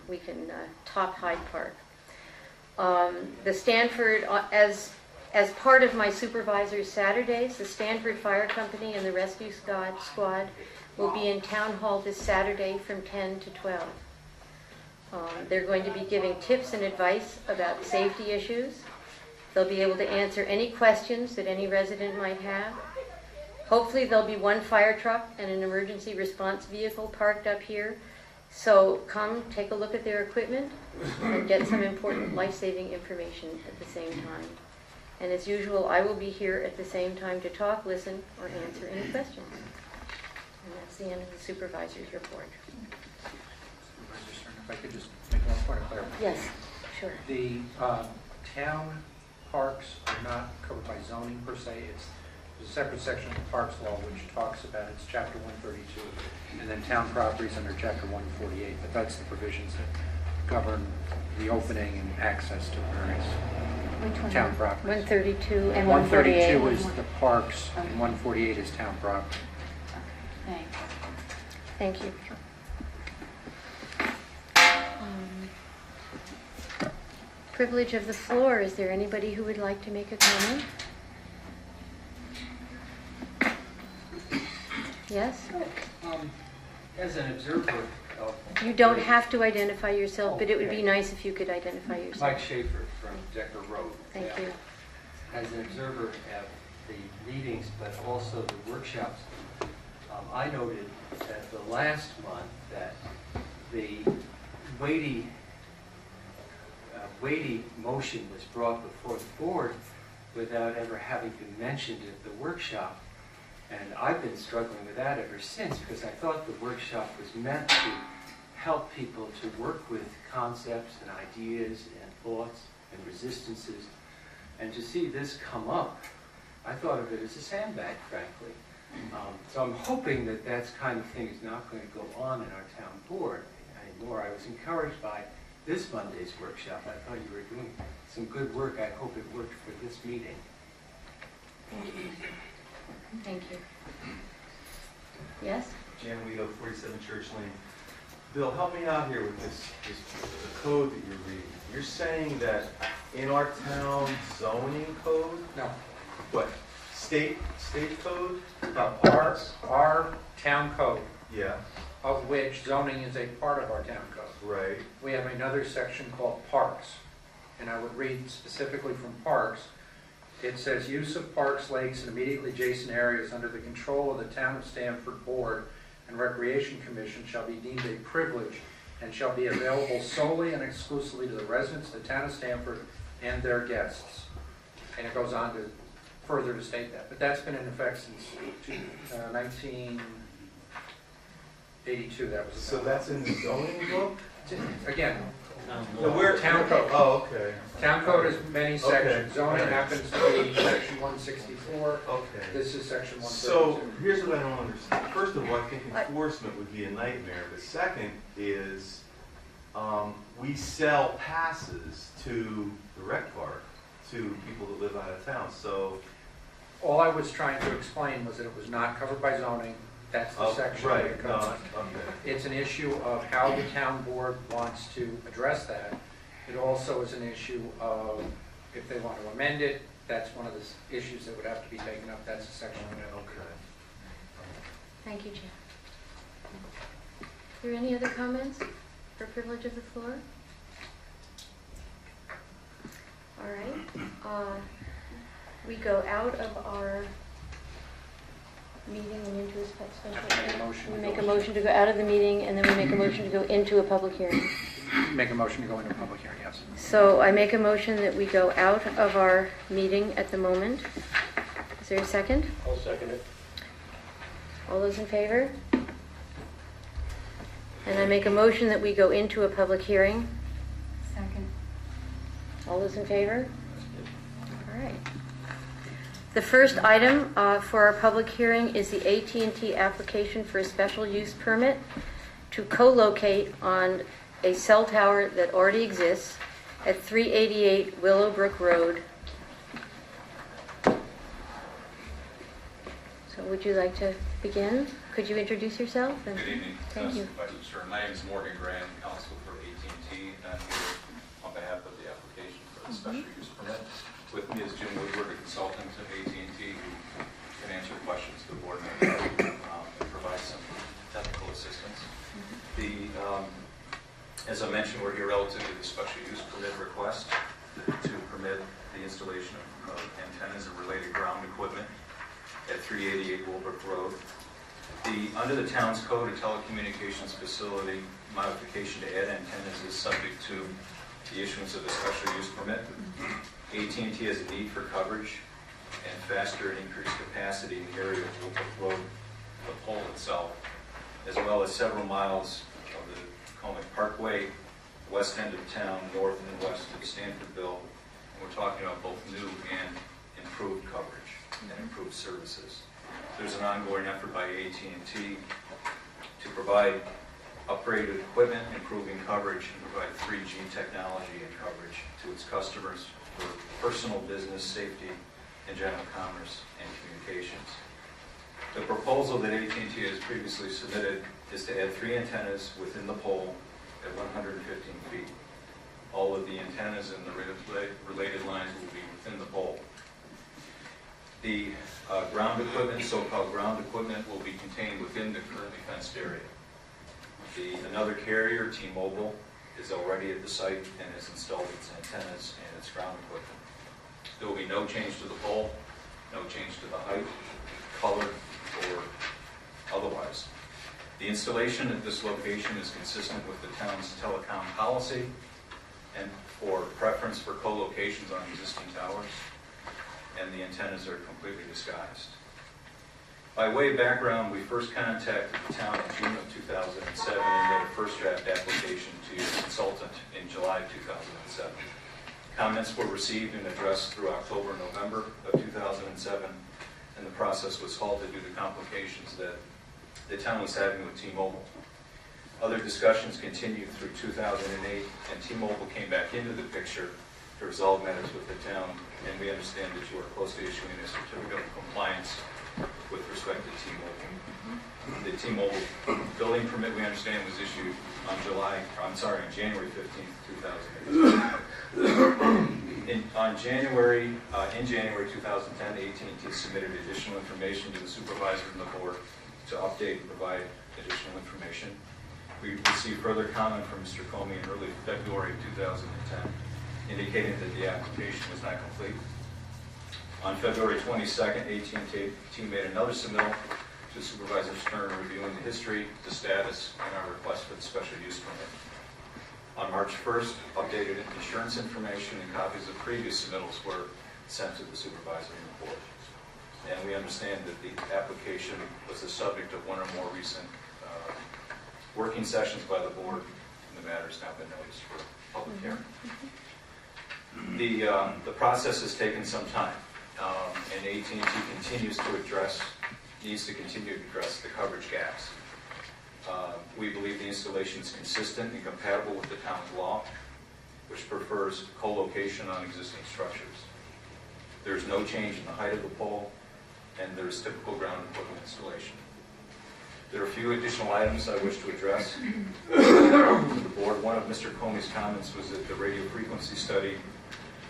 we can top Hyde Park. The Stanford, as part of my supervisor's Saturdays, the Stanford Fire Company and the Rescue Squad will be in Town Hall this Saturday from 10 to 12. They're going to be giving tips and advice about safety issues. They'll be able to answer any questions that any resident might have. Hopefully there'll be one fire truck and an emergency response vehicle parked up here. So come take a look at their equipment and get some important life-saving information at the same time. And as usual, I will be here at the same time to talk, listen, or answer any questions. And that's the end of the supervisor's report. Supervisor Stern, if I could just make one point of clarification. Yes, sure. The town parks are not covered by zoning per se. It's a separate section of the Parks Law which talks about it's Chapter 132, and then town properties under Chapter 148. But that's the provisions that govern the opening and access to various town properties. 132 and 148. 132 is the parks, and 148 is town property. Thanks. Thank you. Privilege of the floor. Is there anybody who would like to make a comment? Yes? As an observer of... You don't have to identify yourself, but it would be nice if you could identify yourself. Mike Schaefer from Decker Road. Thank you. As an observer of the meetings, but also the workshops, I noted that the last month that the weighty motion was brought before the board without ever having been mentioned at the workshop. And I've been struggling with that ever since, because I thought the workshop was meant to help people to work with concepts and ideas and thoughts and resistances. And to see this come up, I thought of it as a sandbag, frankly. So I'm hoping that that kind of thing is not going to go on in our town board anymore. I was encouraged by this Monday's workshop. I thought you were doing some good work. I hope it worked for this meeting. Thank you. Thank you. Yes? Jan Weedo, 47 Church Lane. Bill, help me out here with this the code that you're reading. You're saying that in our town zoning code, No. what, state code? Our town code, Yeah, of which zoning is a part of our town code. right. We have another section called parks, and I would read specifically from parks. It says, use of parks, lakes, and immediately adjacent areas under the control of the Town of Stamford Board and Recreation Commission shall be deemed a privilege and shall be available solely and exclusively to the residents of the Town of Stamford and their guests. And it goes on to further to state that. But that's been in effect since 1982. That was So that's in the zoning book? again, No, where? Town code. Oh, okay. town code is many sections. Okay. Zoning Right. happens to be section 164. Okay. This is section 132. So here's what I don't understand. First of all, I think enforcement would be a nightmare. But second is we sell passes to the rec park to people that live out of town. So All I was trying to explain was that it was not covered by zoning. That's the section that it right, covers. okay. It's an issue of how the town board wants to address that. It also is an issue of if they want to amend it, that's one of the issues that would have to be taken up. That's a section. Okay. Thank you, Jan. Are there any other comments for privilege of the floor? All right. We go out of our meeting and into a special. We make a motion to go out of the meeting, and then we make a motion to go into a public hearing. Make a motion to go into public hearing, yes. So I make a motion that we go out of our meeting at the moment. Is there a second? I'll second it. All those in favor? And I make a motion that we go into a public hearing. Second. All those in favor? All right. The first item for our public hearing is the AT&T application for a special use permit to co-locate on a cell tower that already exists at 388 Willowbrook Road. So would you like to begin? Could you introduce yourself? Good evening. Thank you. Sure. My name is Morgan Graham, counsel for AT&T As I mentioned, we're here relative to the special use permit request to permit the installation of antennas and related ground equipment at 388 Woolbrook Road. Under the town's code, a telecommunications facility modification to add antennas is subject to the issuance of a special use permit. AT&T has a need for coverage and faster and increased capacity in the area of Woolbrook Road, the pole itself, as well as several miles of the Comic Parkway, west end of town, north and west of Stanfordville. And we're talking about both new and improved coverage and improved services. There's an ongoing effort by AT&T to provide upgraded equipment, improving coverage, and provide 3G technology and coverage to its customers for personal, business, safety, and general commerce and communications. The proposal that AT&T has previously submitted is to add 3 antennas within the pole at 115 feet. All of the antennas and the related lines will be within the pole. The ground equipment, so-called ground equipment, will be contained within the currently fenced area. Another carrier, T-Mobile, is already at the site and has installed its antennas and its ground equipment. There will be no change to the pole, no change to the height, color, or otherwise. The installation at this location is consistent with the town's telecom policy and for preference for co-locations on existing towers, and the antennas are completely disguised. By way of background, we first contacted the town in June of 2007 and made a first draft application to your consultant in July 2007. Comments were received and addressed through October and November of 2007, and the process was halted due to complications that the town was having with T-Mobile. Other discussions continued through 2008, and T-Mobile came back into the picture to resolve matters with the town, and we understand that you are close to issuing a certificate of compliance with respect to T-Mobile. The T-Mobile building permit, we understand, was issued on January 15th, 2008. In January 2010, AT&T submitted additional information to the supervisor and the board to update and provide additional information. We received further comment from Mr. Comey in early February of 2010, indicating that the application was not complete. On February 22nd, AT&T made another submittal to Supervisor Stern reviewing the history, the status, and our request for the special use permit. On March 1st, updated insurance information and copies of previous submittals were sent to the supervisor and the board. And we understand that the application was the subject of one or more recent working sessions by the board, and the matter has now been noticed for public hearing. The process has taken some time, and AT&T needs to continue to address the coverage gaps. We believe the installation is consistent and compatible with the town's law, which prefers co-location on existing structures. There's no change in the height of the pole, and there's typical ground equipment installation. There are a few additional items I wish to address to the board. One of Mr. Comey's comments was that the radio frequency study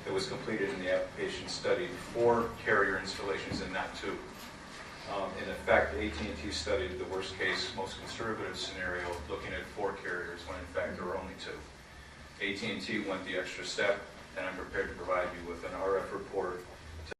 that was completed in the application studied 4 carrier installations and not 2. In effect, AT&T studied the worst case, most conservative scenario, looking at 4 carriers when in fact there were only 2. AT&T went the extra step, and I'm prepared to provide you with